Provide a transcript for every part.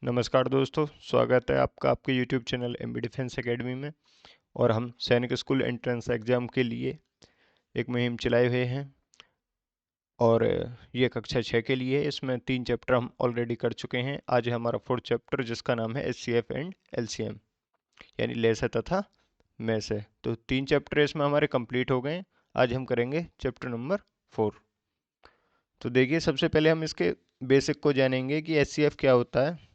नमस्कार दोस्तों, स्वागत है आपका आपके YouTube channel MB defence academy में। और हम सैनिक स्कूल एंट्रेंस एग्ज़ाम के लिए एक मुहिम चलाए हुए हैं। और ये कक्षा 6 के लिए है। इसमें 3 चैप्टर हम ऑलरेडी कर चुके हैं। आज है हमारा 4th चैप्टर, जिसका नाम है HCF एंड LCM, यानी लेसे तथा मैसे। तो 3 चैप्टर इसमें हमारे कंप्लीट हो गए हैं। आज हम करेंगे चैप्टर नंबर 4। तो देखिए, सबसे पहले हम इसके बेसिक को जानेंगे कि HCF क्या होता है।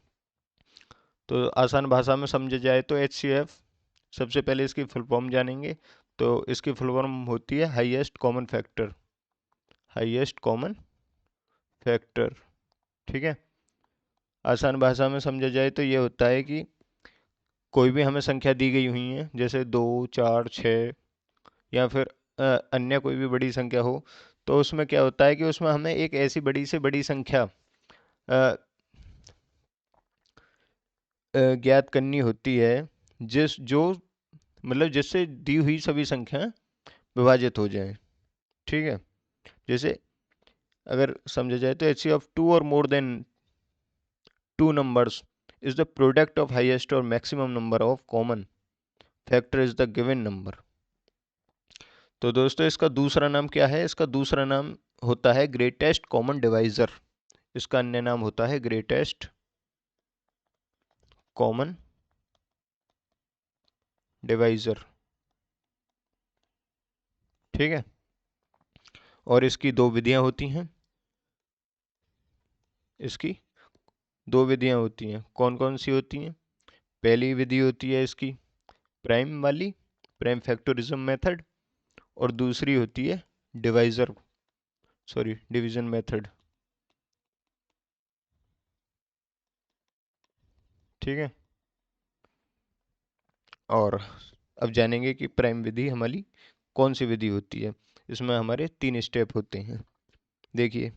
तो आसान भाषा में समझा जाए तो HCF, सबसे पहले इसकी फुल फॉर्म जानेंगे। तो इसकी फुल फॉर्म होती है highest common factor. Highest common factor, ठीक है। आसान भाषा में समझा जाए तो ये होता है कि कोई भी हमें संख्या दी गई हुई है, जैसे 2, 4, 6 या फिर अन्य कोई भी बड़ी संख्या हो, तो उसमें क्या होता है कि उसमें हमें एक ऐसी बड़ी से बड़ी संख्या ज्ञात करनी होती है मतलब जिससे दी हुई सभी संख्याएं विभाजित हो जाएं, ठीक है। जैसे अगर समझा जाए तो HCF ऑफ 2 और more than 2 numbers is the product of highest or maximum number of common factor is the given number। तो दोस्तों, इसका दूसरा नाम क्या है? इसका दूसरा नाम होता है ग्रेटेस्ट कॉमन डिवाइजर। इसका अन्य नाम होता है ग्रेटेस्ट कॉमन डिवाइजर, ठीक है। और इसकी दो विधियां होती हैं। इसकी दो विधियां होती हैं। कौन कौन सी होती हैं? पहली विधि होती है इसकी प्राइम वाली, प्राइम फैक्टोरिज्म मेथड। और दूसरी होती है डिवीजन मेथड, ठीक है। और अब जानेंगे कि प्राइम विधि हमारी कौन सी विधि होती है। इसमें हमारे 3 स्टेप होते हैं। देखिए,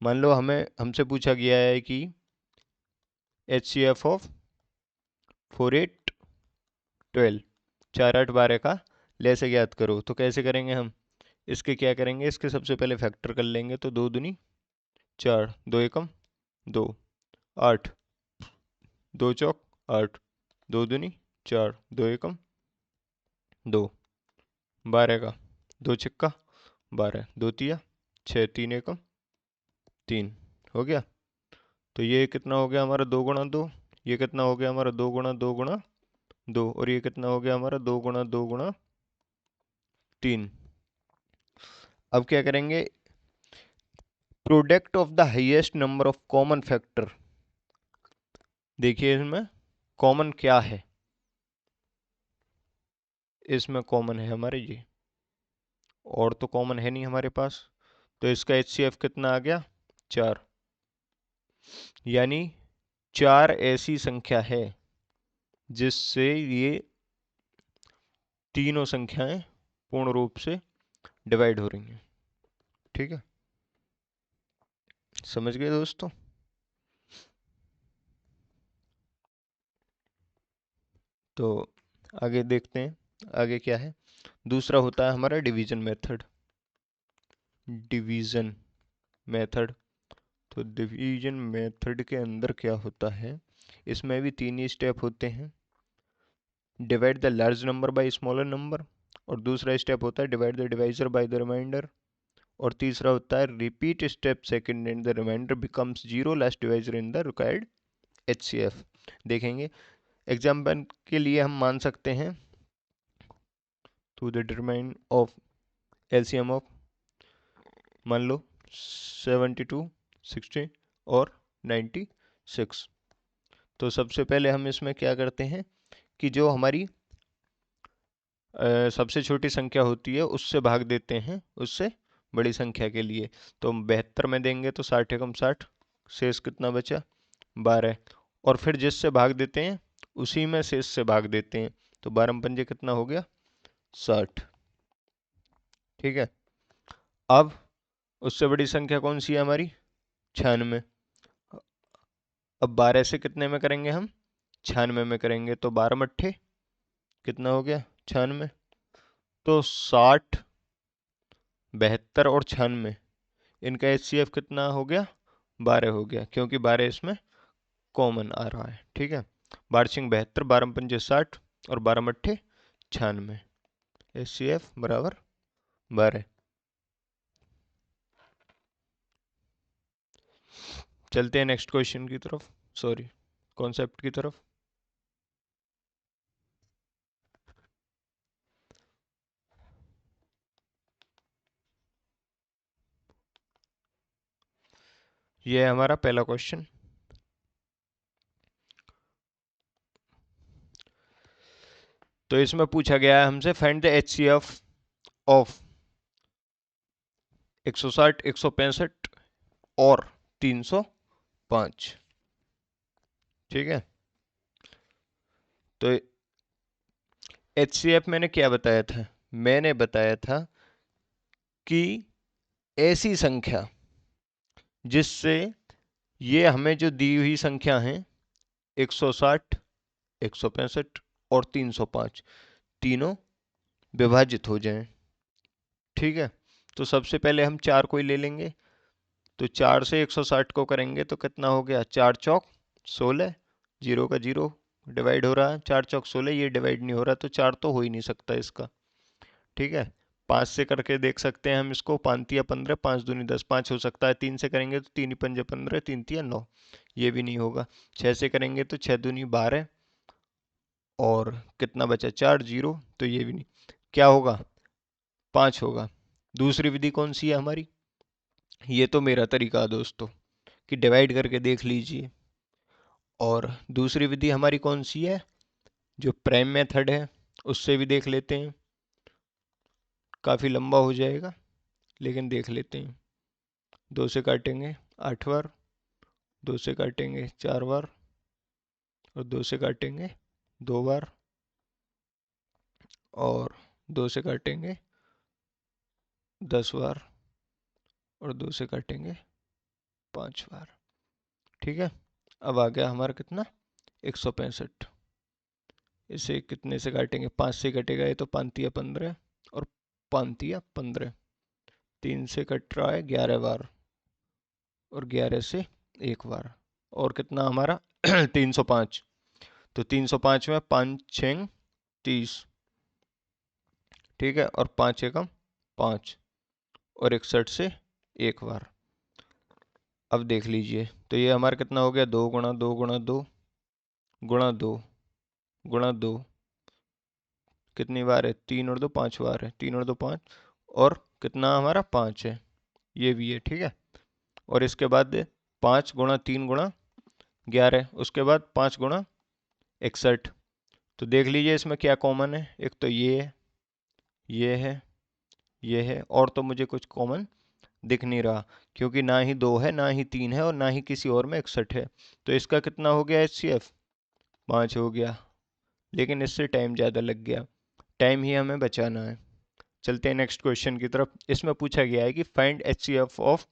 मान लो हमसे पूछा गया है कि HCF ऑफ 4 8 12, 4 8 12 का लैसे ज्ञात करो। तो कैसे करेंगे हम? इसके क्या करेंगे, इसके सबसे पहले फैक्टर कर लेंगे। तो 2 दूनी 4, 2 एकम 2, 8, 2 चौक 8, 2 दूनी 4, 2 एकम 2, 12 का 2 छिक्का 12, 2 तिया 6, 3 एकम 3, हो गया। तो ये कितना हो गया हमारा? 2 गुणा 2। ये कितना हो गया हमारा? 2 गुणा 2 गुणा 2। और ये कितना हो गया हमारा? 2 गुणा 2 गुणा 3। अब क्या करेंगे? Product of the highest number of common factor. देखिए, इसमें कॉमन क्या है? इसमें कॉमन है हमारे ये, और तो कॉमन है नहीं हमारे पास। तो इसका HCF कितना आ गया? 4। यानी 4 ऐसी संख्या है जिससे ये तीनों संख्याएं पूर्ण रूप से डिवाइड हो रही हैं, ठीक है। समझ गए दोस्तों? तो आगे देखते हैं, आगे क्या है। दूसरा होता है हमारा डिवीजन मेथड। Division method. तो डिवीजन मेथड के अंदर क्या होता है? इसमें भी 3 ही स्टेप होते हैं। Divide the large number by smaller number, और दूसरा स्टेप होता है divide the divisor by the remainder, और तीसरा होता है repeat step second and the remainder becomes zero last divisor in the required HCF। देखेंगे, एग्जाम्पल के लिए हम मान सकते हैं to the determine of LCM of, मान लो 72, 60 और 96। तो सबसे पहले हम इसमें क्या करते हैं कि जो हमारी सबसे छोटी संख्या होती है उससे भाग देते हैं उससे बड़ी संख्या के लिए। तो 72 में देंगे तो 60 एकम 60, शेष कितना बचा? 12। और फिर जिससे भाग देते हैं उसी में शेष से भाग देते हैं। तो 12 पंजे कितना हो गया? 60, ठीक है। अब उससे बड़ी संख्या कौन सी है हमारी? 96। अब 12 से कितने में करेंगे हम? 96 में करेंगे। तो 12 मट्ठे कितना हो गया? 96। तो 60, 72 और 96, इनका HCF कितना हो गया? 12 हो गया, क्योंकि 12 इसमें कॉमन आ रहा है। ठीक है, 12×72, 12×5 60 और 12×8 96। HCF बराबर 12। चलते हैं नेक्स्ट क्वेश्चन की तरफ, सॉरी कॉन्सेप्ट की तरफ। ये है हमारा पहला क्वेश्चन। तो इसमें पूछा गया है हमसे फाइंड द HCF ऑफ 160, 165 और 305। ठीक है, तो HCF मैंने क्या बताया था? मैंने बताया था कि ऐसी संख्या जिससे ये हमें जो दी हुई संख्या है 160, 165 और 305 तीनों विभाजित हो जाएं। ठीक है, तो सबसे पहले हम 4 को ही ले लेंगे। तो 4 से 160 को करेंगे तो कितना हो गया? 4 चौक 16, जीरो का जीरो डिवाइड हो रहा है, 4 चौक 16, ये डिवाइड नहीं हो रहा तो 4 तो हो ही नहीं सकता इसका। ठीक है, 5 से करके देख सकते हैं हम इसको, 5 तिया 15, 5 दूनी 10, 5 हो सकता है। 3 से करेंगे तो 3 पंजे 15, 3 तिया 9, ये भी नहीं होगा। 6 से करेंगे तो 6 दूनी 12 और कितना बचा? 4 जीरो, तो ये भी नहीं। क्या होगा? 5 होगा। दूसरी विधि कौन सी है हमारी? ये तो मेरा तरीका है दोस्तों कि डिवाइड करके देख लीजिए। और दूसरी विधि हमारी कौन सी है? जो प्राइम मेथड है, उससे भी देख लेते हैं। काफ़ी लंबा हो जाएगा लेकिन देख लेते हैं। 2 से काटेंगे 8 बार, 2 से काटेंगे 4 बार और 2 से काटेंगे 2 बार और 2 से काटेंगे 10 बार और 2 से काटेंगे 5 बार। ठीक है, अब आ गया हमारा कितना? 165। इसे कितने से काटेंगे? 5 से कटेगा ये, तो 5 तिया 15 और 5 तिया 15। 3 से कट रहा है 11 बार और 11 से एक बार। और कितना हमारा? 305। तो 305 में 5 6 30। ठीक है, और 5 एकम 5 और 61 से एक बार। अब देख लीजिए, तो ये हमारा कितना हो गया? 2 गुणा 2 गुणा 2 गुणा 2 गुणा 2, कितनी बार है? 3 और 2 5 बार है। 3 और 2 5 और कितना हमारा? 5 है। ये भी है। ठीक है, और इसके बाद 5 गुणा 3 गुणा 11, उसके बाद 5 गुणा 61। तो देख लीजिए इसमें क्या कॉमन है। एक तो ये है, ये है, ये है, और तो मुझे कुछ कॉमन दिख नहीं रहा क्योंकि ना ही 2 है, ना ही 3 है और ना ही किसी और में 61 है। तो इसका कितना हो गया HCF? 5 हो गया, लेकिन इससे टाइम ज़्यादा लग गया। टाइम ही हमें बचाना है। चलते हैं नेक्स्ट क्वेश्चन की तरफ। इसमें पूछा गया है कि find HCF of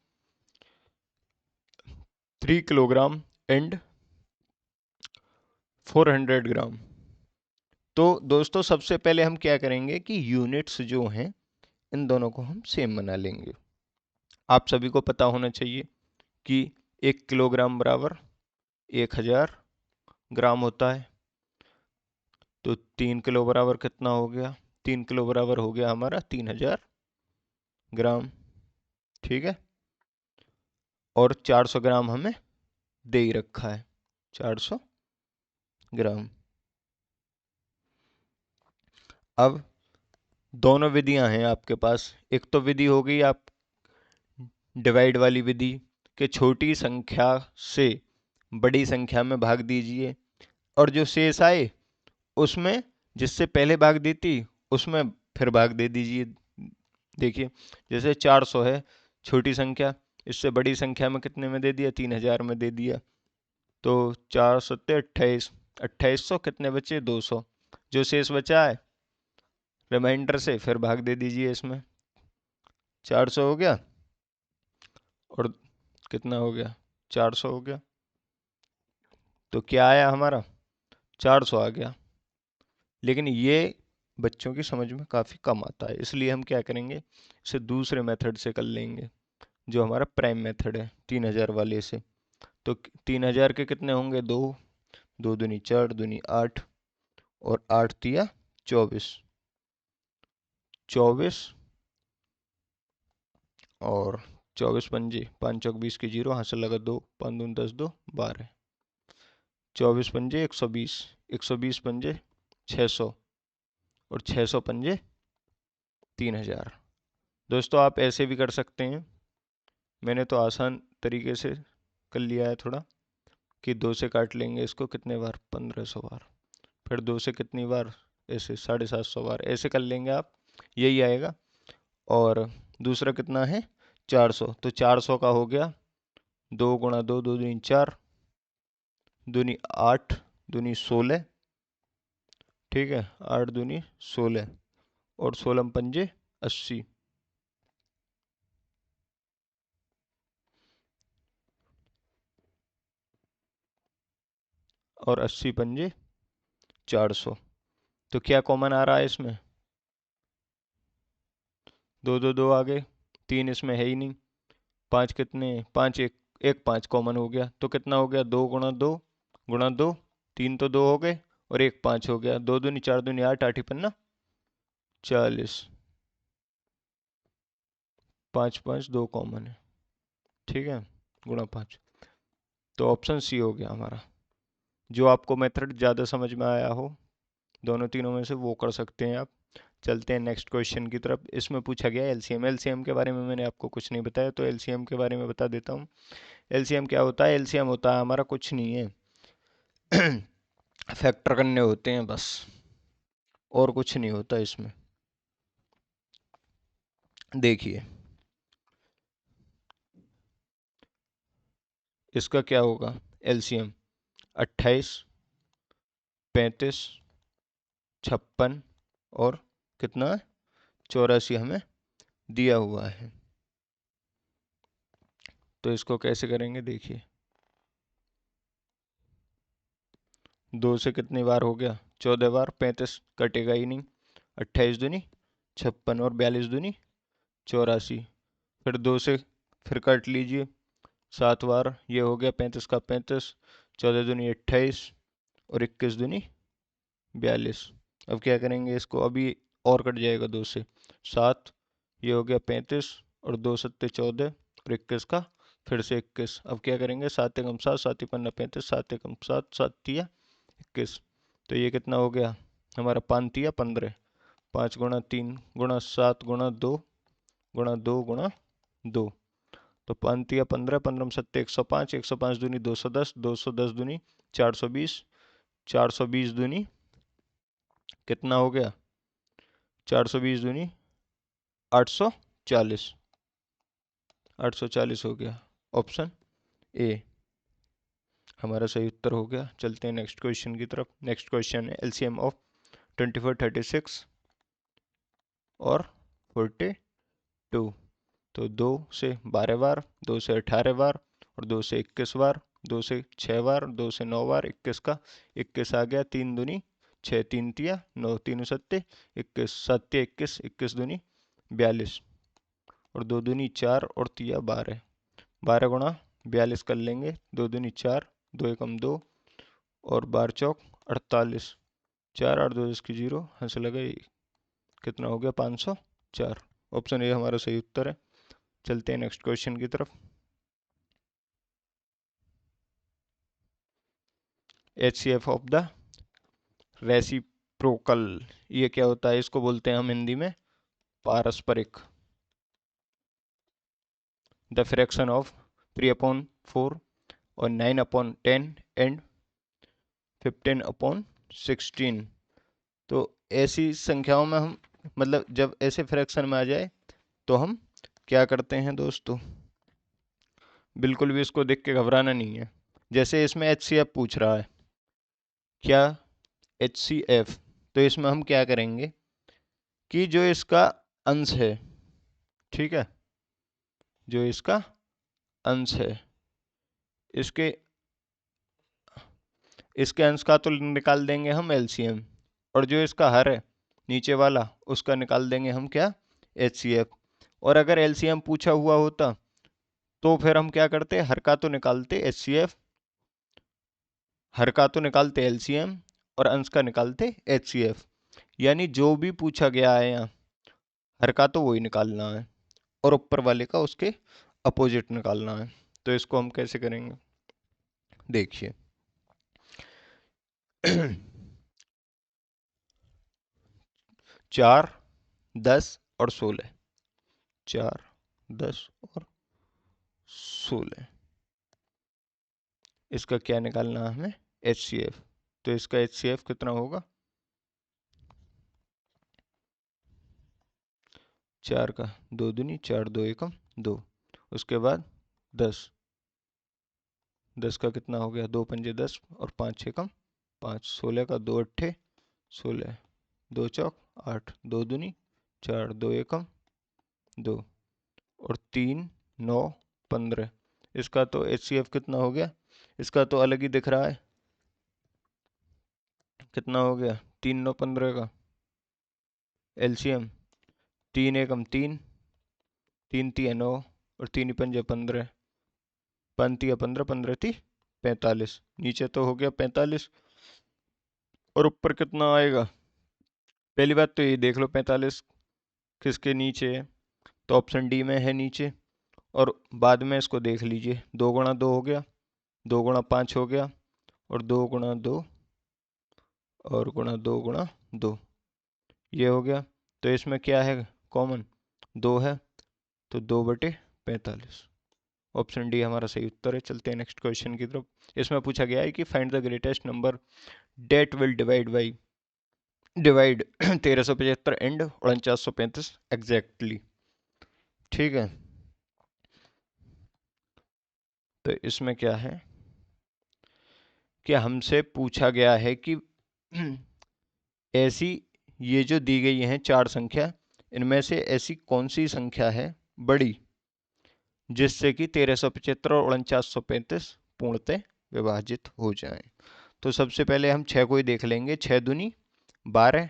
3 kilogram and 400 ग्राम। तो दोस्तों सबसे पहले हम क्या करेंगे कि यूनिट्स जो हैं इन दोनों को हम सेम बना लेंगे। आप सभी को पता होना चाहिए कि 1 किलोग्राम बराबर 1000 ग्राम होता है। तो 3 किलो बराबर कितना हो गया? 3 किलो बराबर हो गया हमारा 3000 ग्राम। ठीक है, और 400 ग्राम हमें दे ही रखा है, 400 ग्राम। अब दोनों विधियां हैं आपके पास। एक तो विधि हो गई आप डिवाइड वाली विधि कि छोटी संख्या से बड़ी संख्या में भाग दीजिए और जो शेष आए उसमें जिससे पहले भाग दी थी उसमें फिर भाग दे दीजिए। देखिए जैसे 400 है छोटी संख्या, इससे बड़ी संख्या में कितने में दे दिया? 3000 में दे दिया। तो 4 सत्ते 28, 2800 कितने बचे? 200। जो शेष बचा है रिमाइंडर से फिर भाग दे दीजिए इसमें। 400 हो गया और कितना हो गया? 400 हो गया। तो क्या आया हमारा? 400 आ गया। लेकिन ये बच्चों की समझ में काफ़ी कम आता है, इसलिए हम क्या करेंगे, इसे दूसरे मेथड से कर लेंगे जो हमारा प्राइम मेथड है 3000 वाले से। तो 3000 के कितने होंगे? 2, 2 दूनी 4, दूनी 8, और 8 तिया 24, 24 और 24 पंजे 5 चौक 20 की 0, हाथ से लगा 2, 5 दूनी 10, 2 12, 24 पंजे 120, 120 पंजे 600, और 600 पंजे 3000। दोस्तों आप ऐसे भी कर सकते हैं, मैंने तो आसान तरीके से कर लिया है थोड़ा, कि 2 से काट लेंगे इसको कितने बार? 1500 बार। फिर 2 से कितनी बार? ऐसे 750 बार, ऐसे कर लेंगे आप, यही आएगा। और दूसरा कितना है? 400, तो 400 का हो गया 2 गुणा 2, 2 दूनी 4, दूनी 8, दूनी 16, ठीक है, 8 दूनी 16, और 16 पंजे 80, और 80 पंजे 400। तो क्या कॉमन आ रहा है इसमें? 2 2 2 आ गए, 3 इसमें है ही नहीं, 5 कितने? 5 एक, एक 5 कॉमन हो गया, तो कितना हो गया? 2 गुणा 2 गुणा 2, 3 तो 2 हो गए, और एक 5 हो गया, 2 दूनी 4 दूनी 8, 8 ही पन्ना 40, 5 5 2 कॉमन है, ठीक है, गुणा 5। तो ऑप्शन सी हो गया हमारा। जो आपको मेथड ज़्यादा समझ में आया हो दोनों तीनों में से, वो कर सकते हैं आप। चलते हैं नेक्स्ट क्वेश्चन की तरफ। इसमें पूछा गया एलसीएम। एलसीएम के बारे में मैंने आपको कुछ नहीं बताया, तो एलसीएम के बारे में बता देता हूँ। एलसीएम क्या होता है? एलसीएम होता है हमारा कुछ नहीं है, फैक्टर करने होते हैं बस, और कुछ नहीं होता इसमें। देखिए इसका क्या होगा एलसीएम? 28, 35, 56 और कितना है? 84 हमें दिया हुआ है। तो इसको कैसे करेंगे? देखिए 2 से कितनी बार हो गया? 14 बार, 35 कटेगा ही नहीं, 28 दूनी 56, और 42 दूनी 84, फिर 2 से फिर काट लीजिए 7 बार, ये हो गया 35 का 35, 14 दूनी 28, और 21 दूनी 42। अब क्या करेंगे इसको? अभी और कट जाएगा 2 से 7, ये हो गया 35, और 2 सत्ते 14, और 21 का फिर से 21। अब क्या करेंगे? 7 एकम 7, 7 पन्ना 35, 7 एकम 7, 7 तिया 21। तो ये कितना हो गया हमारा? 5 तिया 15, 5 गुणा 3 गुणा 7 गुणा 2 गुणा 2 गुणा 2, तो 5 तिया 15, 15 सत्ते 105, 105 दूनी 210, 210 दूनी 420, 420 दूनी कितना हो गया? 420 दूनी 840, 840 हो गया। ऑप्शन ए हमारा सही उत्तर हो गया। चलते हैं नेक्स्ट क्वेश्चन की तरफ। नेक्स्ट क्वेश्चन है एलसीएम ऑफ 24, 36 और 42। तो 2 से 12 बार, 2 से 18 बार, और 2 से 21 बार, 2 से 6 बार, 2 से 9 बार, 21 का 21 आ गया, 3 दूनी 6, 3 तिया 9, 3 सत्ते 21, 7 तिया 21, 21 दूनी 42, और 2 दूनी 4, और तिया 12, 12 गुणा 42 कर लेंगे, 2 दूनी 4, 2 एकम 2, और 12 चौक 48, 4 8 2 इसकी 0, हंस लगे, कितना हो गया? 504। ऑप्शन ए हमारा सही उत्तर है। चलते हैं नेक्स्ट क्वेश्चन की तरफ। HCF ऑफ द रेसिप्रोकल, ये क्या होता है? इसको बोलते हैं हम हिंदी में पारस्परिक। द फ्रैक्शन ऑफ 3/4 और 9/10 एंड 15/16। तो ऐसी संख्याओं में हम, मतलब जब ऐसे फ्रैक्शन में आ जाए तो हम क्या करते हैं दोस्तों? बिल्कुल भी इसको देख के घबराना नहीं है। जैसे इसमें HCF पूछ रहा है, क्या HCF, तो इसमें हम क्या करेंगे कि जो इसका अंश है, ठीक है, जो इसका अंश है, इसके इसके अंश का तो निकाल देंगे हम एलसीएम, और जो इसका हर है नीचे वाला, उसका निकाल देंगे हम क्या? HCF। और अगर एलसीएम पूछा हुआ होता तो फिर हम क्या करते, हर का तो निकालते एचसीएफ, हर का तो निकालते एलसीएम, और अंश का निकालते एचसीएफ। यानी जो भी पूछा गया है यहाँ, हर का तो वही निकालना है और ऊपर वाले का उसके अपोजिट निकालना है। तो इसको हम कैसे करेंगे, देखिए। 4, 10 और 16, 4, 10 और 16, इसका क्या निकालना है हमें, एच सी एफ। तो इसका एच सी एफ कितना होगा, 4 का 2 दूनी 4, 2 एकम 2, उसके बाद 10, 10 का कितना हो गया, 2 पंजे 10 और 5 छेकम 5, 16 का 2 अट्ठे 16, 2 चौक 8, 2 दूनी 4, 2 एकम 2 और 3 9 15। इसका तो एच सी एफ कितना हो गया, इसका तो अलग ही दिख रहा है, कितना हो गया, 3 9 15 का एलसीएम, 3 एकम 3, 3 तिया 9 और 3 पंजे 15, 5 तिया 15, 15 ती 45, नीचे तो हो गया 45 और ऊपर कितना आएगा। पहली बात तो ये देख लो 45 किसके नीचे है, तो ऑप्शन डी में है नीचे। और बाद में इसको देख लीजिए, 2 गुणा 2 हो गया, 2 गुणा 5 हो गया, और 2 गुणा 2 और गुणा 2 गुणा 2, ये हो गया। तो इसमें क्या है कॉमन, 2 है, तो 2/45, ऑप्शन डी हमारा सही उत्तर है। चलते हैं नेक्स्ट क्वेश्चन की तरफ। इसमें पूछा गया है कि find the greatest number that will divide 1375 and 4935 exactly. ठीक है, तो इसमें क्या है कि हमसे पूछा गया है कि ऐसी, ये जो दी गई हैं 4 संख्या, इनमें से ऐसी कौन सी संख्या है बड़ी जिससे कि 1375 और 4935 पूर्णतः विभाजित हो जाएं। तो सबसे पहले हम 6 को ही देख लेंगे, 6 दूनी 12,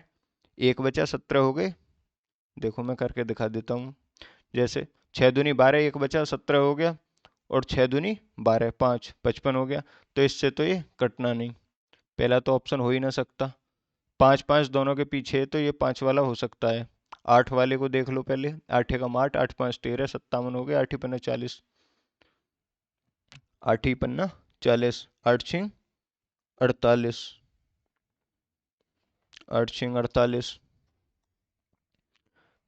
1 बचा 17 हो गए। देखो मैं करके दिखा देता हूँ, जैसे 6 दूनी 12, 1 बचा 17 हो गया, और 6 दूनी 12 5 55 हो गया। तो इससे तो ये कटना नहीं, पहला तो ऑप्शन हो ही ना सकता। 5 5 दोनों के पीछे है, तो ये 5 वाला हो सकता है। 8 वाले को देख लो पहले, 8 एकम 8, 8 5 13, 57 हो गया, 8 ही पन्ना 40, 8 ही पन्ना 40, 8 छिंग 48, 8 छिंग 48,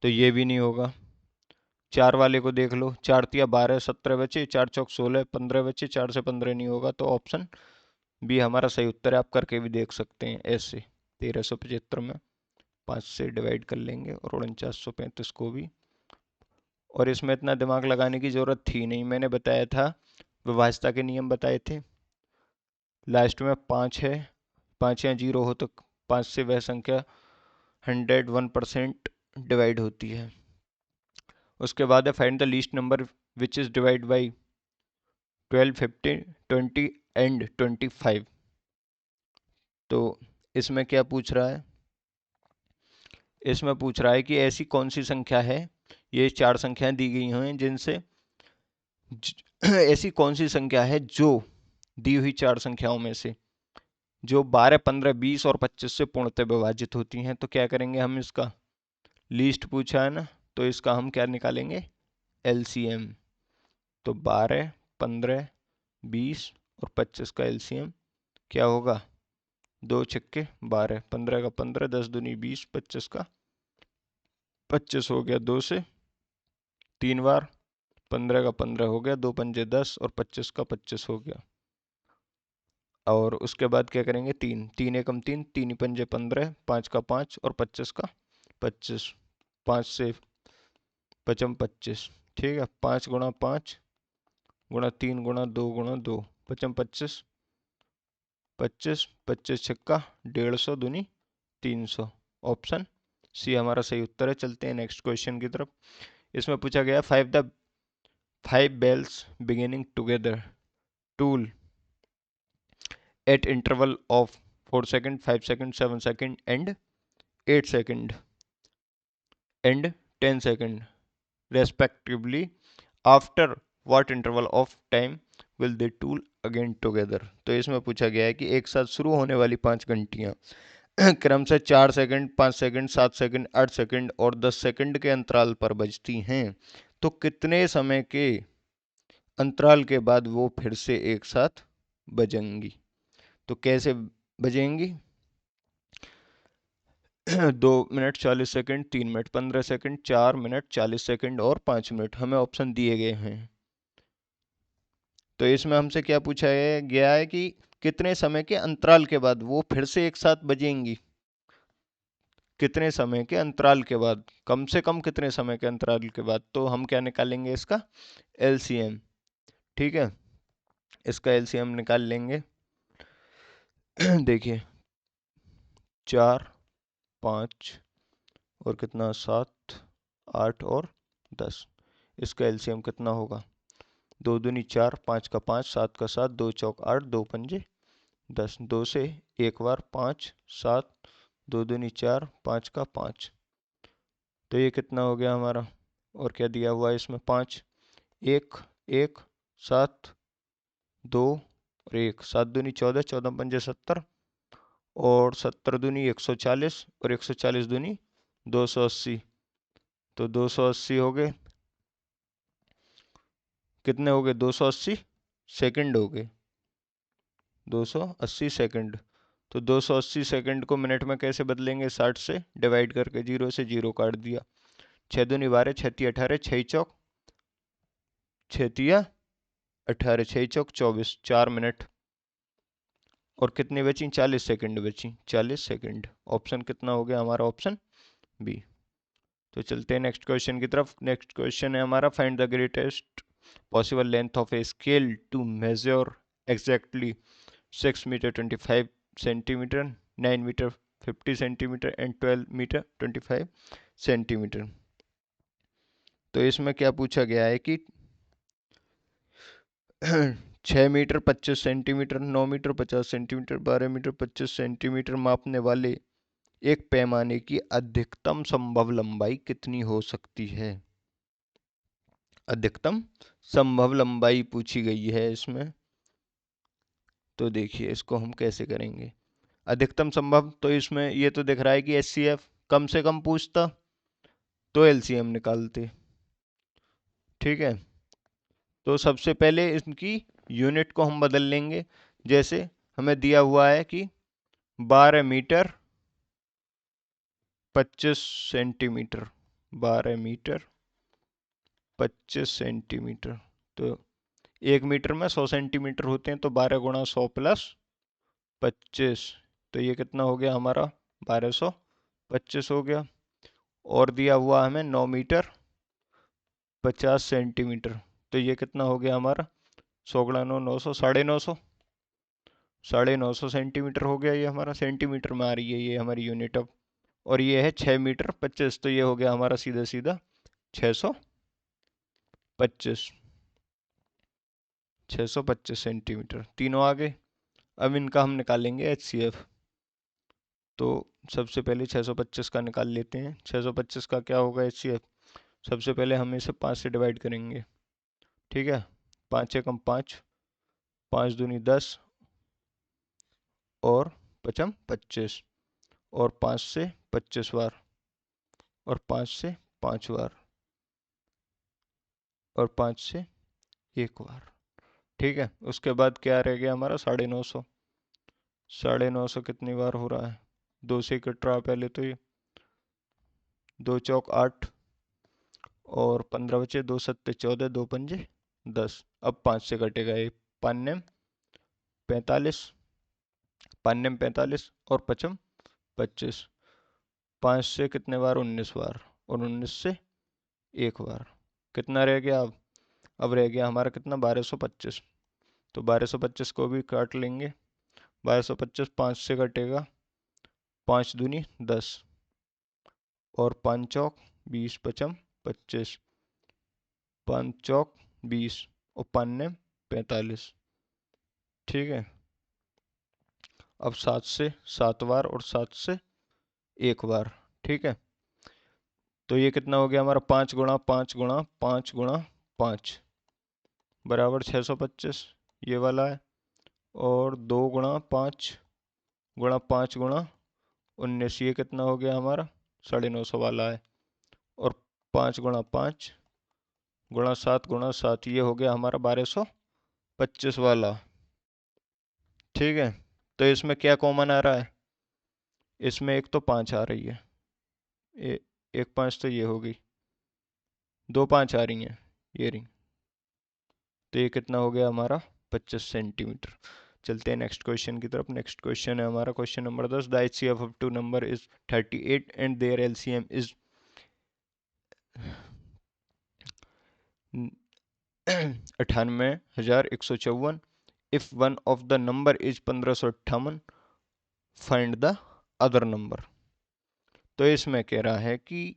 तो ये भी नहीं होगा। 4 वाले को देख लो, 4 तिया 12, 17 बचे, 4 चौक 16, 15 बचे, 4 से 15 नहीं होगा, तो ऑप्शन बी हमारा सही उत्तर है। आप करके भी देख सकते हैं ऐसे, 1375 में 5 से डिवाइड कर लेंगे और 4935 को भी। और इसमें इतना दिमाग लगाने की जरूरत थी नहीं, मैंने बताया था, विभाज्यता के नियम बताए थे। लास्ट में 5 है, 5 या 0 हो तो 5 से वह संख्या 101% डिवाइड होती है। उसके बाद है find the least number which is divide by 12, 15, 20 and 25। तो इसमें क्या पूछ रहा है, इसमें पूछ रहा है कि ऐसी कौन सी संख्या है, ये 4 संख्याएं दी गई हैं जिनसे ऐसी कौन सी संख्या है जो दी हुई 4 संख्याओं में से जो 12, 15, 20 और 25 से पूर्णतः विभाजित होती हैं। तो क्या करेंगे हम, इसका लीस्ट पूछा है ना, तो इसका हम क्या निकालेंगे, एलसीएम। तो 12, 15, 20 और 25 का एलसीएम क्या होगा, 2 छक्के 12, 15 का 15, 10 दूनी 20, 25 का 25 हो गया, 2 से 3 बार, 15 का 15 हो गया, 2 पंजे 10 और 25 का 25 हो गया। और उसके बाद क्या करेंगे, 3, 3 एकम 3, 3 पंजे 15, 5 का 5 और 25 का 25, 5 से 5 25। ठीक है, 5 गुणा 5 गुणा 3 गुणा 2 गुणा 2, 5 25, 25 25 छक्का 150 दूनी 300, ऑप्शन सी हमारा सही उत्तर है। चलते हैं नेक्स्ट क्वेश्चन की तरफ। इसमें पूछा गया five bells beginning together toll at interval of 4 second, 5 second, 7 second and 8 second and 10 second respectively after what interval of time will they tool again together. तो इसमें पूछा गया है कि एक साथ शुरू होने वाली 5 घंटियां क्रम से 4 सेकंड, 5 सेकंड, 7 सेकंड, 8 सेकंड और 10 सेकंड के अंतराल पर बजती हैं, तो कितने समय के अंतराल के बाद वो फिर से एक साथ बजेंगी। तो कैसे बजेंगी? 2 minute 40 second, 3 minute 15 second, 4 minute 40 second और 5 मिनट, हमें ऑप्शन दिए गए हैं। तो इसमें हमसे क्या पूछा गया है कि कितने समय के अंतराल के बाद वो फिर से एक साथ बजेंगी। कितने समय के अंतराल के बाद, कम से कम कितने समय के अंतराल के बाद, तो हम क्या निकालेंगे इसका एलसीएम। ठीक है, इसका एलसीएम निकाल लेंगे। देखिए 4, 5 और कितना 7, 8 और 10, इसका एलसीएम कितना होगा? 2 दूनी 4, 5 का 5, 7 का 7, 2 चौक 8, 2 पंजे 10, 2 से एक बार 5, 7, 2 दूनी 4, 5 का 5, तो ये कितना हो गया हमारा? और क्या दिया हुआ है इसमें? 5, 1, 1, 7, 2 और 1, 7 दूनी 14, 14 पंजे 70 और 70 दूनी 140 और 140 दूनी 280, तो 280 हो गए। कितने हो गए? 280 सेकंड हो गए, 280 सेकंड। तो 280 सेकंड को मिनट में कैसे बदलेंगे? 60 से डिवाइड करके, 0 से 0 काट दिया। 6 दूनी 12, 6 तिया 18, 6 चौक 6 चौक 24, और कितनी बची? 40 सेकंड बची, 40 सेकंड। ऑप्शन कितना हो गया हमारा? Option B. तो चलते हैं नेक्स्ट क्वेश्चन की तरफ। नेक्स्ट क्वेश्चन है हमारा, find the greatest possible length of a scale to measure exactly 6 metre 25 centimetre, 9 metre 50 centimetre and 12 metre 25 centimetre. तो इसमें क्या पूछा गया है कि 6 metre 25 centimetre, 9 metre 50 centimetre, 12 metre 25 centimetre मापने वाले एक पैमाने की अधिकतम संभव लंबाई कितनी हो सकती है? अधिकतम संभव लंबाई पूछी गई है इसमें। तो देखिए इसको हम कैसे करेंगे अधिकतम संभव। तो इसमें ये तो दिख रहा है कि एचसीएफ कम से कम पूछता तो एलसीएम निकालते। ठीक है, तो सबसे पहले इनकी यूनिट को हम बदल लेंगे। जैसे हमें दिया हुआ है कि 12 मीटर 25 सेंटीमीटर, 12 मीटर 25 सेंटीमीटर, तो 1 मीटर में 100 सेंटीमीटर होते हैं, तो 12 × 100 + 25, तो ये कितना हो गया हमारा? 1225 हो गया। और दिया हुआ हमें 9 मीटर 50 सेंटीमीटर, तो ये कितना हो गया हमारा? 100 × 9, 900, 950, 950 सेंटीमीटर हो गया। ये हमारा सेंटीमीटर में आ रही है ये हमारी यूनिट अब। और ये है 6 मीटर 25, तो ये हो गया हमारा सीधा सीधा 625, 625 सेंटीमीटर। तीनों आ गए। अब इनका हम निकालेंगे एचसीएफ। तो सबसे पहले 625 का निकाल लेते हैं। 625 का क्या होगा एचसीएफ? सबसे पहले हम इसे 5 से डिवाइड करेंगे। ठीक है, 5 एकम 5, 5 दूनी 10 और 5 25, और 5 से 25 बार, और 5 से 5 बार, और 5 से 1 बार। ठीक है, उसके बाद क्या रह गया हमारा? 950। 950 कितनी बार हो रहा है? 2 से कट रहा पहले तो ये, 2 चौक 8 और 15 बचे, 2 सत्ते 14, 2 पंजे 10। अब 5 से कटेगा ये, 5 45, 5 45 और 5 25। 5 से कितने बार? 19 बार, और 19 से 1 बार। कितना रह गया अब रह गया हमारा कितना? 1225। तो 1225 को भी काट लेंगे। 1225 5 से कटेगा, 5 दूनी 10 और 5 चौक 20, 5 25, 5 चौक 20 और 5 45। ठीक है, अब 7 से 7 बार और 7 से 1 बार। ठीक है, तो ये कितना हो गया हमारा? 5 × 5 × 5 × 5, बराबर 625 ये वाला है, और 2 गुणा 5 गुणा 5 गुणा 19 ये कितना हो गया हमारा 950 वाला है, और 5 गुणा 5 गुणा 7 ये हो गया हमारा 1225 वाला। ठीक है, तो इसमें क्या कॉमन आ रहा है, इसमें एक तो 5 आ रही है, ए, एक 5 तो ये हो गई, 2 5 आ रही हैं ये रही, तो ये कितना हो गया हमारा 25 सेंटीमीटर। चलते हैं नेक्स्ट क्वेश्चन की तरफ। नेक्स्ट क्वेश्चन है हमारा question number 10। The HCF of two number is 38 and their LCM is 98,154। If one of the number is 1558 find the other number. तो इसमें कह रहा है कि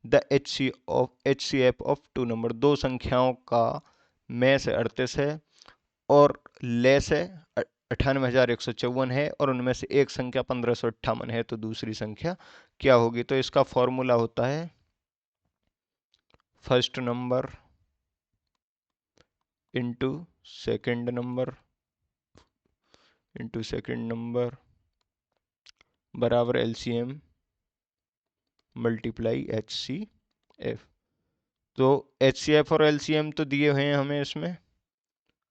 the HCF of two number, दो संख्याओं का में से 38 है और लेस है 98,154 है, और उनमें से एक संख्या 1558 है, तो दूसरी संख्या क्या होगी। तो इसका फॉर्मूला होता है first number into second number बराबर LCM मल्टीप्लाई HCF। तो HCF और LCM तो दिए हुए हैं हमें इसमें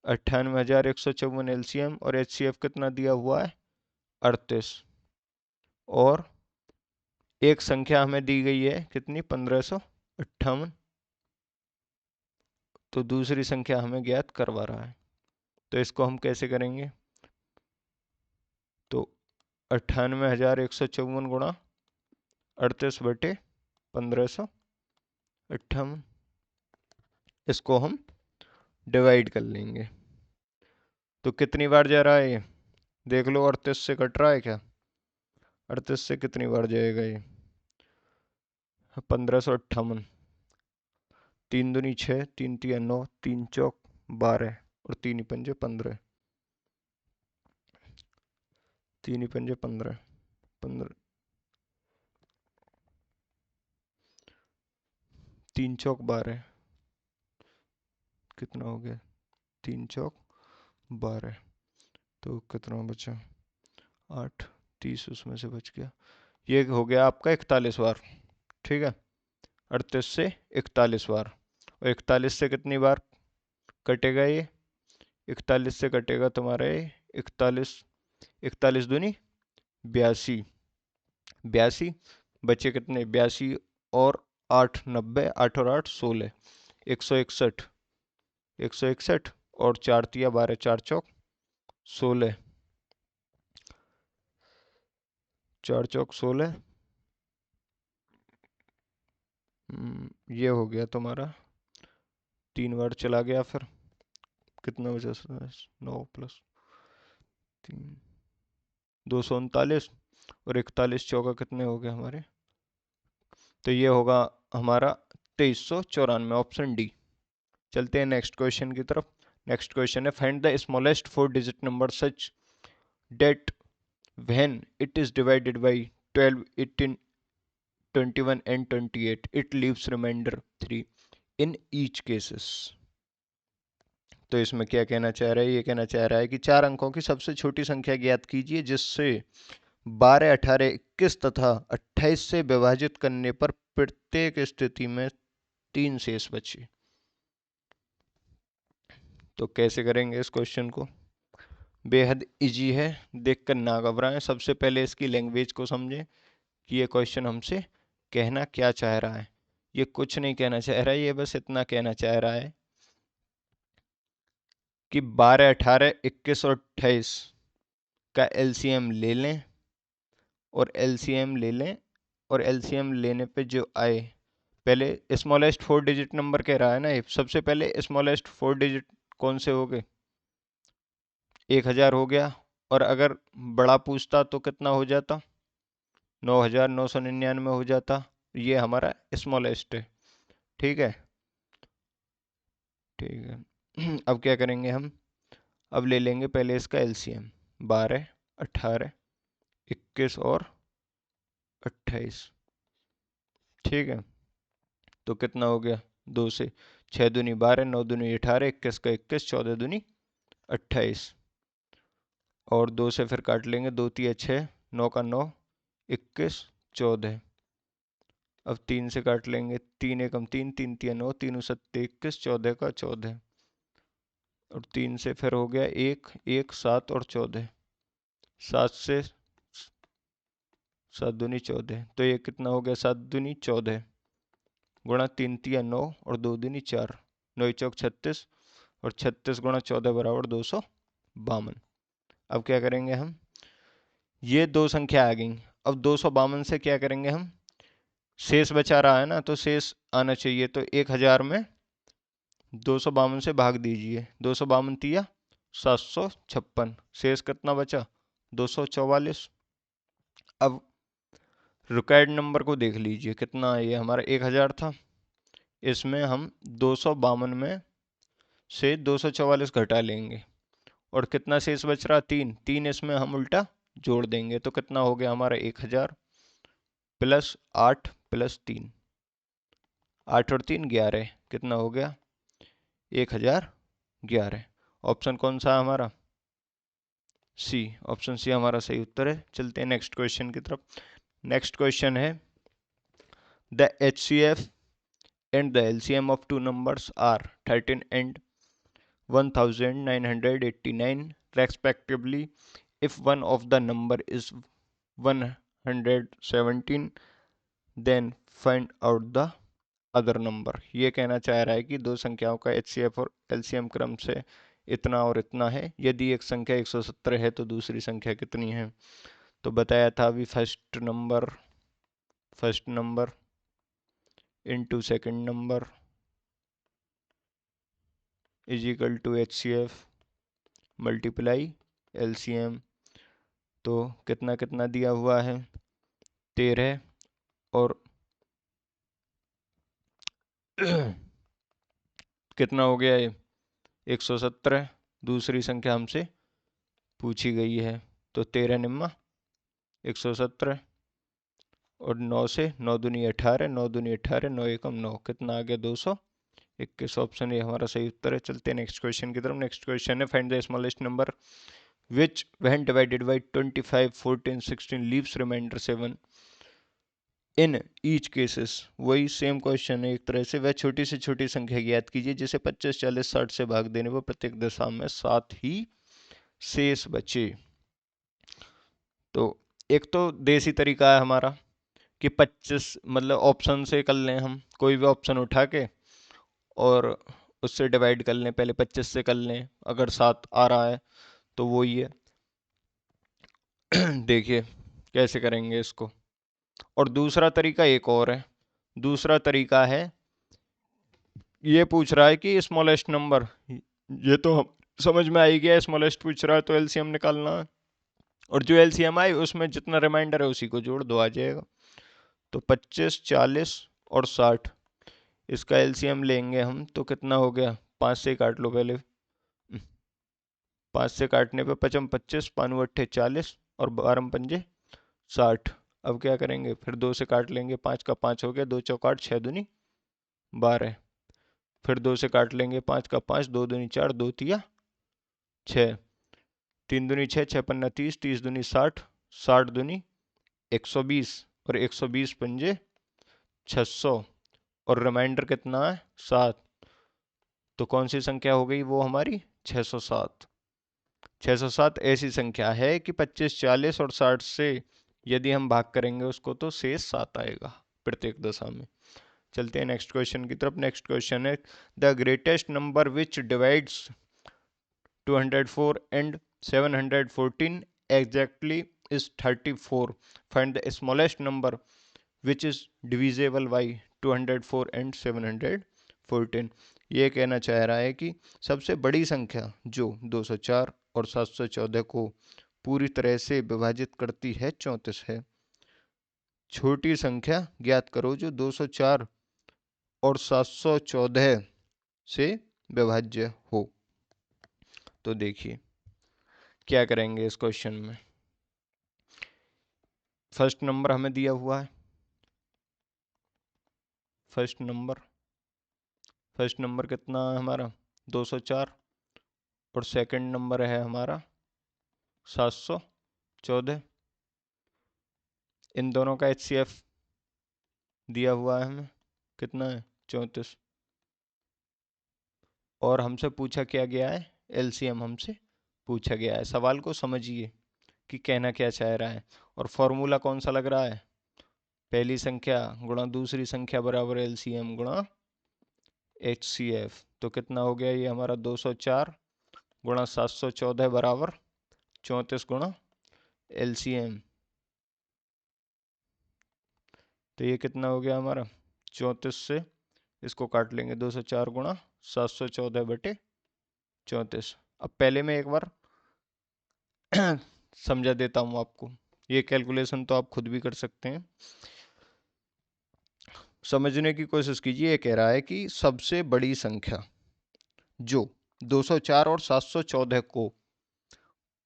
98,154 LCM, और HCF कितना दिया हुआ है 38, और एक संख्या हमें दी गई है कितनी 1558, तो दूसरी संख्या हमें ज्ञात करवा रहा है। तो इसको हम कैसे करेंगे, तो 98,154 गुणा 38/1558, इसको हम डिवाइड कर लेंगे। तो कितनी बार जा रहा है ये देख लो, 38 से कट रहा है क्या, 38 से कितनी बार जाएगा ये 1558, 3 दूनी 6, 3 तिया 9, 3 चौक 12, और 3 ही पंजे 15, 3 ही पंजे 15, 15 3 चौक 12 कितना हो गया 3 चौक 12, तो कितना बचा 8, 30 उसमें से बच गया, ये हो गया आपका 41 बार। ठीक है, 38 से 41 बार, और 41 से कितनी बार कटेगा ये, 41 से कटेगा तुम्हारा ये 41, 41 दूनी 82, 82 बचे कितने 82 और 8 90, 8 और 8 16, 161, 161, और 4 तिया 12, 4 चौक 16, 4 चौक 16, ये हो गया तुम्हारा 3 बार चला गया, फिर कितना बचा 9 + 3 239, और 41 चौका कितने हो गए हमारे, तो ये होगा हमारा 2394, ऑप्शन डी। चलते हैं नेक्स्ट क्वेश्चन की तरफ। नेक्स्ट क्वेश्चन है find the smallest 4 digit number such that when it is divided by 12, 18, 21 and 28 it leaves remainder 3 in each cases. तो इसमें क्या कहना चाह रहा है, ये कहना चाह रहा है कि 4 अंकों की सबसे छोटी संख्या ज्ञात कीजिए जिससे 12, 18, 21 तथा 28 से विभाजित करने पर प्रत्येक स्थिति में 3 शेष बचे। तो कैसे करेंगे इस क्वेश्चन को, बेहद इजी है, देखकर ना घबराएं। सबसे पहले इसकी लैंग्वेज को समझें कि ये क्वेश्चन हमसे कहना क्या चाह रहा है। ये कुछ नहीं कहना चाह रहा है, ये बस इतना कहना चाह रहा है कि 12, 18, 21 और 28 का LCM ले लें, और LCM ले लें, और LCM लेने पे जो आए, पहले स्मॉलेस्ट 4 डिजिट नंबर कह रहा है ना, ये सबसे पहले स्मॉलेस्ट 4 डिजिट कौन से हो गए, 1000 हो गया, और अगर बड़ा पूछता तो कितना हो जाता 9,999 हो जाता, ये हमारा स्मॉलेस्ट है। ठीक है, ठीक है। अब क्या करेंगे हम, अब ले लेंगे पहले इसका LCM 12, 18, 21 और 28। ठीक है, तो कितना हो गया 2 से 6 दूनी 12, 9 दूनी 18, 21 का 21, 14 दूनी 28। और 2 से फिर काट लेंगे, 2 तिया 6, 9 का 9, 21, 14। अब 3 से काट लेंगे, 3 एकम 3, 3 तिया 9, 3 सत्ते 21, 14 का 14। और 3 से फिर हो गया 1, 1, 7 और 14। 7 से 7 दूनी 14, तो ये कितना हो गया, 7 दूनी 14 गुणा 3 तिया 9 और 2 दूनी 4, 9 चौक 36, और 36 गुणा 14 बराबर 252। अब क्या करेंगे हम, ये दो संख्या आ गई। अब 252 से क्या करेंगे हम, शेष बचा रहा है ना, तो शेष आना चाहिए। तो 1000 में 252 से भाग दीजिए, 252 तिया 756, शेष कितना बचा, 244। अब रिक्वायर्ड नंबर को देख लीजिए कितना है, ये हमारा 1000 था। इसमें हम 252 में से 244 घटा लेंगे, और कितना शेष बच रहा, 3, 3 इसमें हम उल्टा जोड़ देंगे, तो कितना हो गया हमारा 1000 प्लस 8 प्लस 3, 8 और 3 11, कितना हो गया 1011। ऑप्शन कौन सा है हमारा, सी। ऑप्शन सी हमारा सही उत्तर है। चलते हैं नेक्स्ट क्वेश्चन की तरफ। नेक्स्ट क्वेश्चन है, the HCF and the LCM of two numbers are 13 and 1989 respectively. If one of the number is 117, then find out the other number. ये कहना चाह रहा है कि दो संख्याओं का HCF और LCM क्रम से इतना और इतना है। यदि एक संख्या 117 है तो दूसरी संख्या कितनी है। तो बताया था अभी, first number into second number is equal to HCF multiply LCM। तो कितना कितना दिया हुआ है, 13 और कितना हो गया ये 117। दूसरी संख्या हमसे पूछी गई है, तो 13 निम्मा 117, और 9 से 9 दूनी 18, 9 दूनी 18, 9 एकम 9, कितना आ गया 221। ऑप्शन ये हमारा सही उत्तर है। चलते हैं नेक्स्ट क्वेश्चन की तरफ। नेक्स्ट क्वेश्चन है, find the smallest number which when divided by 25, 14, 16 leaves remainder 7 in each cases. वही सेम क्वेश्चन है एक तरह से। वह छोटी से छोटी संख्या ज्ञात कीजिए जिसे 25, 40, 60 से भाग देने पर प्रत्येक दशा में 7 ही शेष बचे। तो एक तो देसी तरीका है हमारा कि 25 मतलब ऑप्शन से कर लें, हम कोई भी ऑप्शन उठा के और उससे डिवाइड कर लें। पहले 25 से कर लें, अगर 7 आ रहा है तो वो ही है। देखिए कैसे करेंगे इसको। और दूसरा तरीका एक और है। दूसरा तरीका है, ये पूछ रहा है कि स्मॉलेस्ट नंबर, ये तो हम समझ में आ ही गया, स्मॉलेस्ट पूछ रहा है तो एलसीएम निकालना है, और जो एलसीएम आए उसमें जितना रिमाइंडर है उसी को जोड़ दो, आ जाएगा। तो 25, 40 और 60, इसका एलसीएम लेंगे हम तो कितना हो गया, 5 से काट लो पहले। 5 से काटने पे 5 25, 5 अट्ठे 40 और 12 पंजे 60। अब क्या करेंगे, फिर 2 से काट लेंगे, 5 का 5 हो गया, 2 चौकाट 6 दूनी 12। फिर 2 से काट लेंगे, 5 का 5, 2 दूनी 4, 2 तिया 6, 3 दूनी 6, 6 पन्ना 30, 30 दूनी 60, 60 दूनी 120, और 120 पंजे 600, और रिमाइंडर कितना है 7। तो कौन सी संख्या हो गई वो हमारी 607। 607 ऐसी संख्या है कि 25, 40 और 60 से यदि हम भाग करेंगे उसको तो शेष 7 आएगा प्रत्येक दशा में। चलते हैं नेक्स्ट क्वेश्चन की तरफ। नेक्स्ट क्वेश्चन है, the greatest number which divides 204 and 714 exactly is 34. Find the smallest number which is divisible by 204 and 714। ये कहना चाह रहा है कि सबसे बड़ी संख्या जो 204 और 714 को पूरी तरह से विभाजित करती है 34 है। छोटी संख्या ज्ञात करो जो 204 और 714 से विभाज्य हो। तो देखिए क्या करेंगे इस क्वेश्चन में। फर्स्ट नंबर हमें दिया हुआ है, फर्स्ट नंबर फर्स्ट नंबर कितना है हमारा 204 और सेकंड नंबर है हमारा 714। इन दोनों का HCF दिया हुआ है हमें, कितना है 34। और हमसे पूछा क्या गया है, LCM हमसे पूछा गया है। सवाल को समझिए कि कहना क्या चाह रहा है। और फॉर्मूला कौन सा लग रहा है, पहली संख्या गुणा दूसरी संख्या बराबर LCM गुणा HCF। तो कितना हो गया ये हमारा 204 गुणा 714 बराबर 34 गुणा LCM। तो ये कितना हो गया हमारा 34 से इसको काट लेंगे 204 गुणा 714 बटे 34। अब पहले मैं एक बार समझा देता हूँ आपको, ये कैलकुलेशन तो आप खुद भी कर सकते हैं। समझने की कोशिश कीजिए। ये कह रहा है कि सबसे बड़ी संख्या जो 204 और 714 को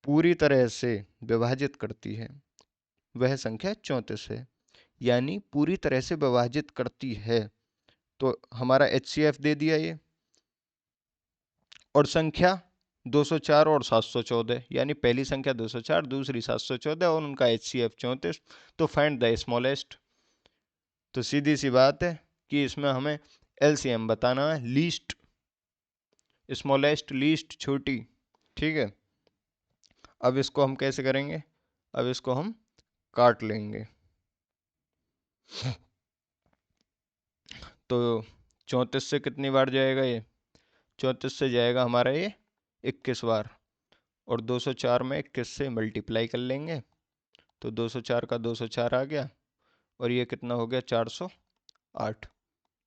पूरी तरह से विभाजित करती है वह संख्या 34 है, यानी पूरी तरह से विभाजित करती है। तो हमारा HCF दे दिया ये, और संख्या 204 और 714, यानी पहली संख्या 204 दूसरी 714 और उनका HCF 34। तो फाइंड द स्मॉलेस्ट। तो सीधी सी बात है कि इसमें हमें LCM बताना है, लीस्ट, स्मॉलेस्ट, लीस्ट छोटी। ठीक है, अब इसको हम कैसे करेंगे, अब इसको हम काट लेंगे। तो 34 से कितनी बार जाएगा ये, 34 से जाएगा हमारा ये 21 बार, और 204 में 21 से मल्टीप्लाई कर लेंगे तो 204 का 204 आ गया, और ये कितना हो गया 408।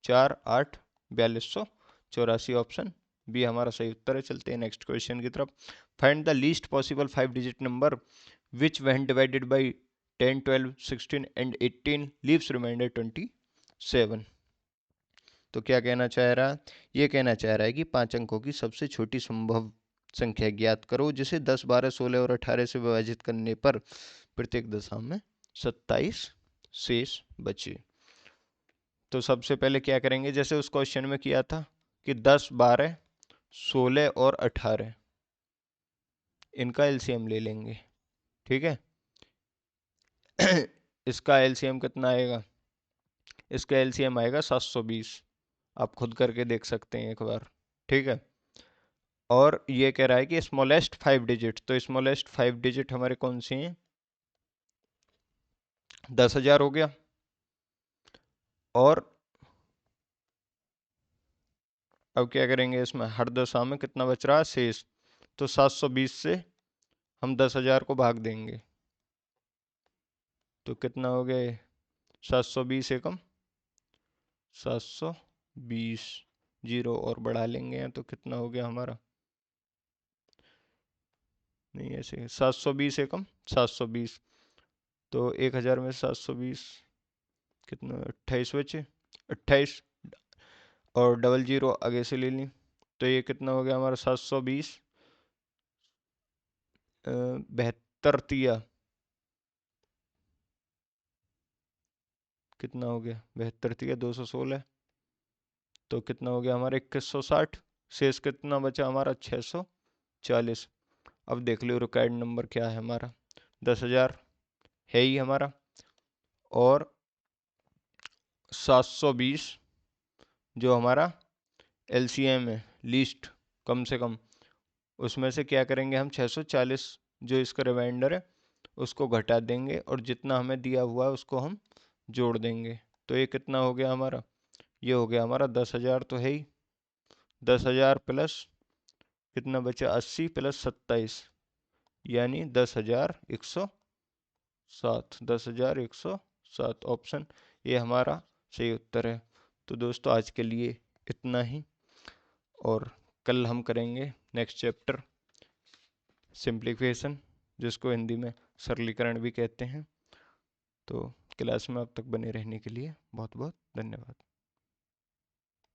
4 8 4284। ऑप्शन बी हमारा सही उत्तर है। चलते हैं नेक्स्ट क्वेश्चन की तरफ। Find the least possible 5 digit number which when divided by 10 12 16 and 18 leaves remainder 27। तो क्या कहना चाह रहा है, ये कहना चाह रहा है कि 5 अंकों की सबसे छोटी संभव संख्या ज्ञात करो जिसे 10 12 16 और 18 से विभाजित करने पर प्रत्येक दशा में 27 शेष बचे। तो सबसे पहले क्या करेंगे, जैसे उस क्वेश्चन में किया था कि 10 12 16 और 18, इनका LCM ले लेंगे। ठीक है इसका LCM कितना आएगा, इसका LCM आएगा 720। आप खुद करके देख सकते हैं एक बार। ठीक है, और ये कह रहा है कि स्मॉलेस्ट 5 डिजिट, तो स्मॉलेस्ट 5 डिजिट हमारे कौन से हैं, 10,000 हो गया, और अब क्या करेंगे, इसमें हर दशा में कितना बच रहा है शेष। तो 720 से हम 10,000 को भाग देंगे तो कितना हो गया 720 एकम 720, जीरो और बढ़ा लेंगे तो कितना हो गया हमारा, नहीं ऐसे 720 एकम 720। तो 1,000 में 720 कितना 28 बचे, 28 और डबल जीरो आगे से ले ली। तो ये कितना हो गया हमारा 720 72 तिया कितना हो गया 72 तिया 216। तो कितना हो गया हमारा 2160। शेष कितना बचा हमारा 640। अब देख लो रिक्वायर्ड नंबर क्या है हमारा, 10,000 है ही हमारा, और 720 जो हमारा LCM है, लीस्ट कम से कम, उसमें से क्या करेंगे हम 640 जो इसका रिमाइंडर है उसको घटा देंगे, और जितना हमें दिया हुआ है उसको हम जोड़ देंगे। तो ये कितना हो गया हमारा, ये हो गया हमारा 10,000 तो है ही, 10,000 प्लस कितना बचा 80 प्लस 27, यानी 10,107। 10,107 ऑप्शन ये हमारा सही उत्तर है। तो दोस्तों आज के लिए इतना ही, और कल हम करेंगे नेक्स्ट चैप्टर सिंप्लीफिकेशन, जिसको हिंदी में सरलीकरण भी कहते हैं। तो क्लास में अब तक बने रहने के लिए बहुत बहुत धन्यवाद।